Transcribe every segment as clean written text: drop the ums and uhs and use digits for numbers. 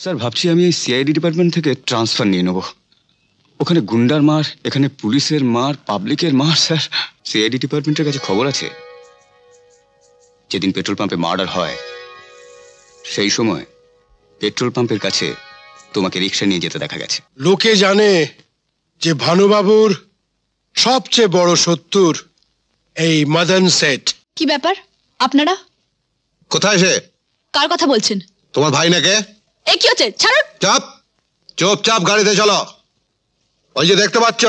Sir ভাবছি আমি এই সিআইডি ডিপার্টমেন্ট থেকে ট্রান্সফার নিয়ে নেব। ওখানে গুন্ডার মার, এখানে পুলিশের মার, পাবলিকের মার। স্যার সিআইডি ডিপার্টমেন্টের কাছে খবর আছে, যেদিন পেট্রোল পাম্পে মার্ডার হয় সেই সময় পেট্রোল পাম্পের কাছে তোমাকে রিক্সা নিয়ে যেতে দেখা গেছে। লোকে জানে যে ভানুবাবুর সবচেয়ে বড় শত্রুর এই মদন সেট। কি ব্যাপার আপনারা? কোথায় সে? কার কথা বলছেন? তোমার ভাই নাকি? এ কি হচ্ছে? ছাড়ুন। চাপ, চুপচাপ গাড়িতে চলো। ওই যে দেখতে পাচ্ছ,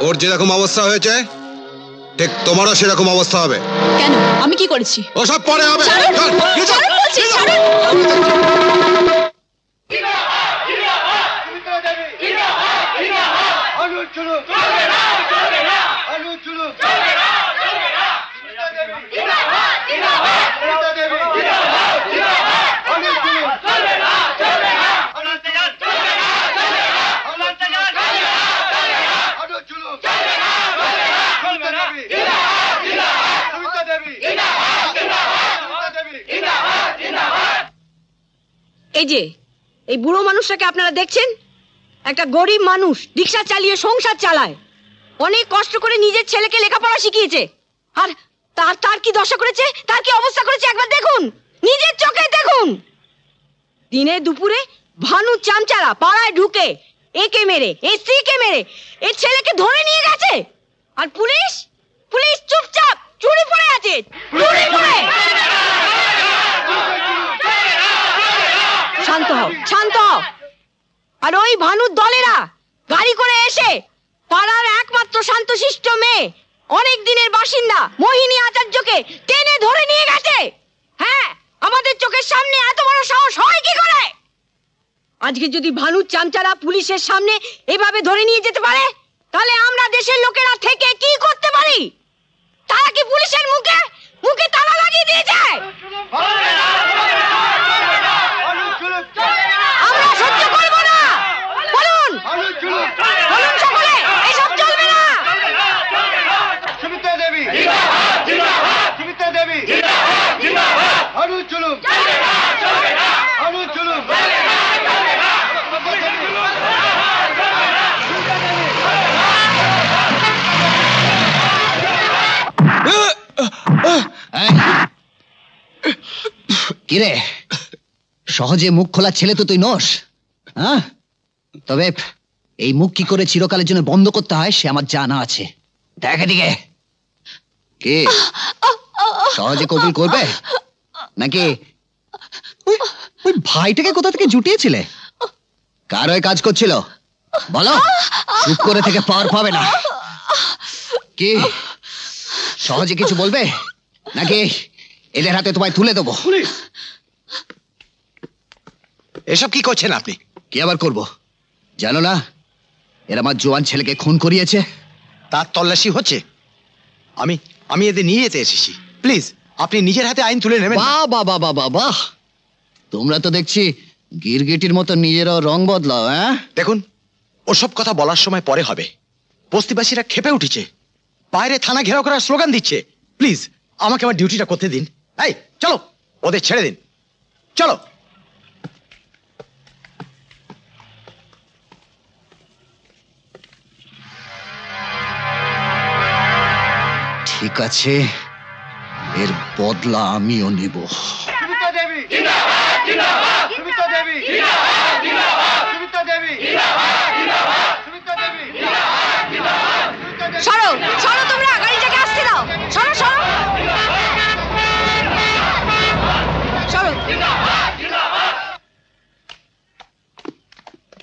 ওর যেরকম অবস্থা হয়েছে ঠিক তোমারও সেরকম অবস্থা হবে। কেন? আমি কি করেছি? ওসব পরে হবে। ছাড়ুন, ছাড়ুন বলছি, ছাড়ুন। এই যে এই বুড়ো মানুষটাকে আপনারা দেখছেন, একটা গরিব মানুষ রিক্সা চালিয়ে সংসার চালায়, অনেক কষ্ট করে নিজের ছেলেকে লেখাপড়া শিখিয়েছে, আর তার কি দশা করেছে, তার কি অবস্থা করেছে একবার দেখুন, নিজের চোখে দেখুন। দিনে দুপুরে ভানু চামচারা পাড়ায় ঢুকে একে মেরে, এই স্ত্রীকে মেরে এই ছেলেকে ধরে নিয়ে গেছে, আর পুলিশ চুপচাপ চুরি পড়ে আছে, চুরি পড়ে। শান্ত হও, শান্ত হও। আর ওই ভানুর দলেরা গাড়ি করে এসে পাড়ার একমাত্র শান্তশিষ্ট মেয়ে, অনেক দিনের বাসিন্দা মোহিনী আচার্যকে টেনে ধরে নিয়ে গেছে। হ্যাঁ, আমাদের চোখের সামনে এত বড় সাহস হয় কি করে? আজকে যদি ভানুর চামচারা পুলিশের সামনে এভাবে ধরে নিয়ে যেতে পারে, তাহলে আমরা দেশের লোকেরা থেকে কি করতে পারি? তারা কি পুলিশের মুখে মুখে তালা লাগিয়ে দিয়েছে? আমরা সহ্য করব না। বলুন, বলুন সকলে, এসব চলবে না। সুমিত্রা দেবী জিন্দাবাদ, জিন্দাবাদ। সুমিত্রা দেবী জিন্দাবাদ, জিন্দাবাদ। ভানু জুলুম চলবে না, চলবে না। ভানু জুলুম চলবে না, চলবে না। কিরে, সহজে মুখ খোলা ছেলে তো তুই নস, হ্যাঁ? তবে এই মুখ কি করে চিরকালের জন্য বন্ধ করতে হয় সে আমার জানা আছে। দেখ এদিকে, কি সহজে কবুল করবে নাকি ওই ভাইটাকে কোথা থেকে জুটিয়েছিলে? কার ওই কাজ করছিল বলো, চুপ করে থেকে পার পাবে না। কি সহজে কিছু বলবে নাকি এদের হাতে তোমায় তুলে দেবো? এসব কি করছেন আপনি? কি আবার করব, জানো না এরা আমার জোয়ান ছেলেকে খুন করিয়েছে। তার তল্লাশি হচ্ছে, আমি এদের নিয়ে যেতে এসেছি। প্লিজ আপনি নিজের হাতে আইন তুলে নেবেন। বাহ বাহ বাহ বাহ বাহ, তোমরা তো দেখছি গিরগিটির মতো নিজেরাও রং বদলাও। হ্যাঁ দেখুন, ওসব কথা বলার সময় পরে হবে। বস্তিবাসীরা ক্ষেপে উঠেছে, বাইরে থানা ঘেরাও করার স্লোগান দিচ্ছে। প্লিজ আমাকে আমার ডিউটিটা করতে দিন। এই চলো, ওদের ছেড়ে দিন, চলো। ঠিক আছে, এর বদলা আমিও নেব। সুমিত্রা দেবী জিন্দাবাদ, জিন্দাবাদ। সুমিত্রা দেবী জিন্দাবাদ, জিন্দাবাদ। সুমিত্রা দেবী জিন্দাবাদ, জিন্দাবাদ। সুমিত্রা দেবী জিন্দাবাদ, জিন্দাবাদ। সরো, সরো, তোমরা গাড়িটাকে আসতে দাও। সরো, সরো, সরো।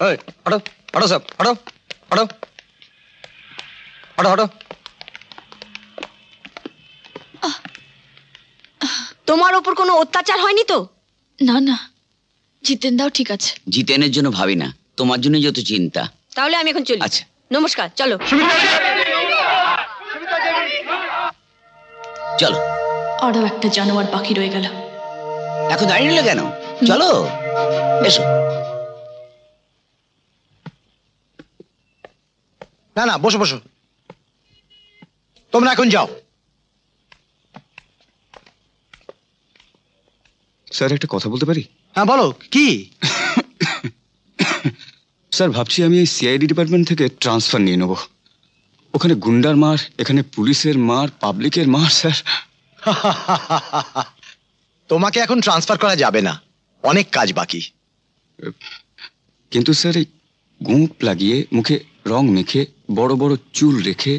এই হটো, হটো সব, হটো, হটো, হটো, হটো। তোমার ওপর কোনো অত্যাচার হয়নি তো? না না, জিতেন দাও, ঠিক আছে। জিতেনের জন্য ভাবি না, তোমার জন্য যত চিন্তা। তাহলে আমি এখন চলি। আচ্ছা, নমস্কার, চলো। চলো। আরো একটা জানোয়ার বাকি রয়ে গেল। এখন দাঁড়িয়ে নিলে কেন? চলো, এসো। না না, বসো বসো, তোমরা এখন যাও। স্যার একটা কথা বলতে পারি? হ্যাঁ বলো, কি? স্যার ভাবছি আমি এই সিআইডি ডিপার্টমেন্ট থেকে ট্রান্সফার নিয়ে নেব। ওখানে গুন্ডার মার, এখানে পুলিশের মার, পাবলিকের মার স্যার। তোমাকে এখন ট্রান্সফার করা যাবে না, অনেক কাজ বাকি। কিন্তু স্যার এই গোঁপ লাগিয়ে, মুখে রং মেখে, বড় বড় চুল রেখে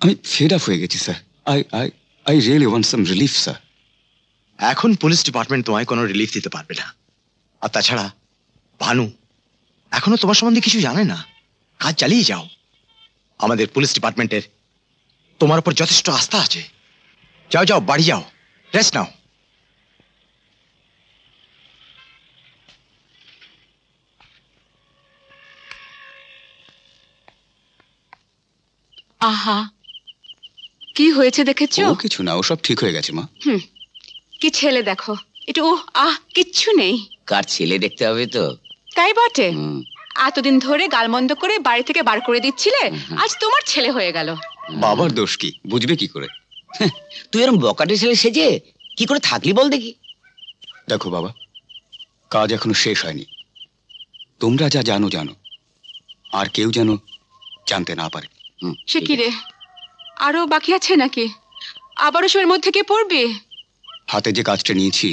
আমি ফেড আপ হয়ে গেছি sir. I really want some relief sir. এখন পুলিশ ডিপার্টমেন্ট তোমায় কোনো রিলিফ দিতে পারবে না। আর তাছাড়া ভানু এখনো তোমার সম্বন্ধে কিছু জানে না। কাজ চালিয়ে যাও। আমাদের পুলিশ ডিপার্টমেন্টের তোমার উপর যথেষ্ট আস্থা আছে। যাও যাও, বাড়ি যাও, রেস্ট নাও। আহা, কি হয়েছে দেখেছো? ও কিছু না, ও সব ঠিক হয়ে গেছে মা। কি ছেলে দেখো, একটু কিচ্ছু নেই। কার ছেলে দেখতে হবে তো। তাই বটে। এতদিন ধরে গালমন্দ করে বাড়ি থেকে বার করে দিচ্ছিলে, আজ তোমার ছেলে হয়ে গেল। বাবার দোষ কি, বুঝবে কি করে? তুই এরকম বকাটে ছেলে সেজে কি করে থাকলি বল দেখি। দেখো বাবা, কাজ এখনো শেষ হয়নি। তোমরা যা জানো জানো, আর কেউ যেন জানতে না পারে। সে কি রে, আরো বাকি আছে নাকি? আবারও সবের মধ্যে কে পড়বে? হাতে যে কাজটা নিয়েছি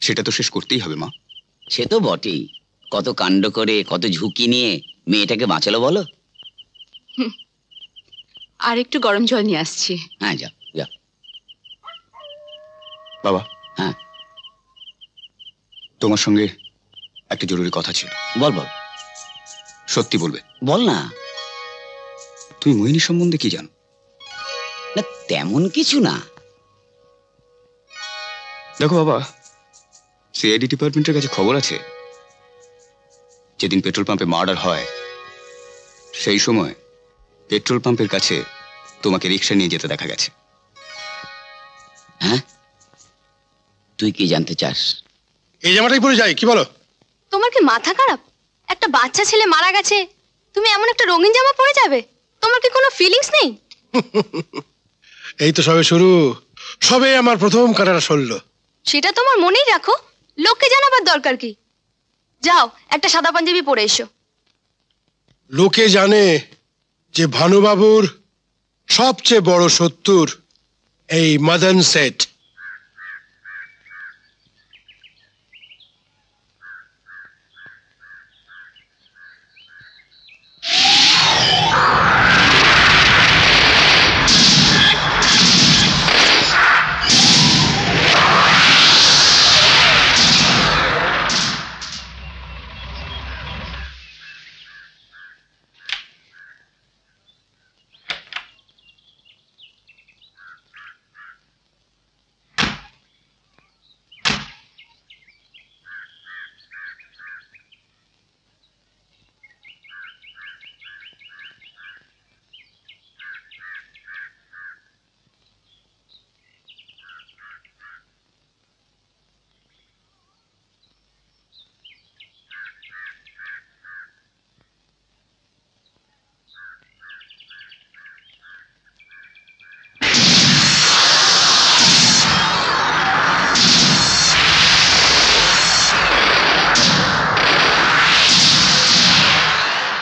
সেটা তো শেষ করতেই হবে মা। সে তো বটেই, কত কাণ্ড করে, কত ঝুঁকি নিয়ে মেয়েটাকে বাঁচালো বলো। আর একটু গরম জল নিয়ে আসছি। হ্যাঁ যাও যাও। বাবা, হ্যাঁ তোমার সঙ্গে একটা জরুরি কথা ছিল। বল বল। সত্যি বলবে? বল না। তুমি মোহিনী সম্বন্ধে কি জানো? না তেমন কিছু না। দেখো বাবা, সিআইডি ডিপার্টমেন্টের কাছে খবর আছে যেদিন পেট্রোল পাম্পে মার্ডার হয় সেই সময় পেট্রোল পাম্পের কাছে তোমাকে রিক্সা নিয়ে যেতে দেখা গেছে। হ্যাঁ, তুই কি জানতে চাস? এই জামাটাই পরে যাই, কি বলো? তোমার কি মাথা খারাপ? একটা বাচ্চা ছেলে মারা গেছে, তুমি এমন একটা রঙিন জামা পরে যাবে? তোমার কি কোনো ফিলিংস নেই? এই তো সবে শুরু, সবে আমার প্রথম কাটাটা সরল। সেটা তোমার মনেই রাখো, লোককে জানাবার দরকার কি? যাও একটা সাদা পাঞ্জাবি পরে এসো। লোকে জানে যে ভানুবাবুর সবচেয়ে বড় শত্রুর এই মদন সেট।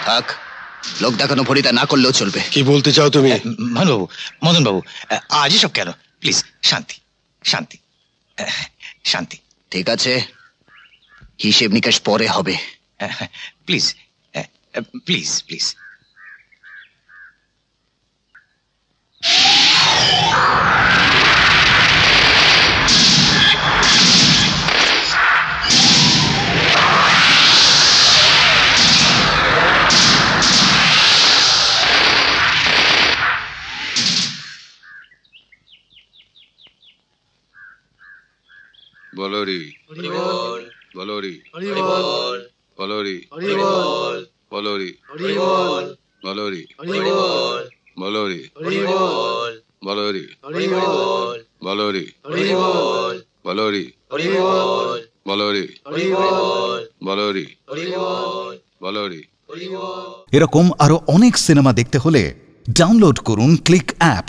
থাক, লোক দেখানো ফরিদা না করলেও চলবে। কি বলতে চাও তুমি? ভানুবাবু, মদন বাবু, আজই সব কেন? প্লিজ শান্তি শান্তি শান্তি। ঠিক আছে, হিসেব নিকাশ পরে হবে। Please please please. बोलो रे, बोलो रे, बोलो रे, बोलो रे, बोलो रे, बोलो रे, बोलो रे, बोलो रे, बोलो रे, बोलो रे, बोलो रे, बोलो रे। এরকম আরো অনেক সিনেমা দেখতে হলে ডাউনলোড করুন ক্লিক অ্যাপ।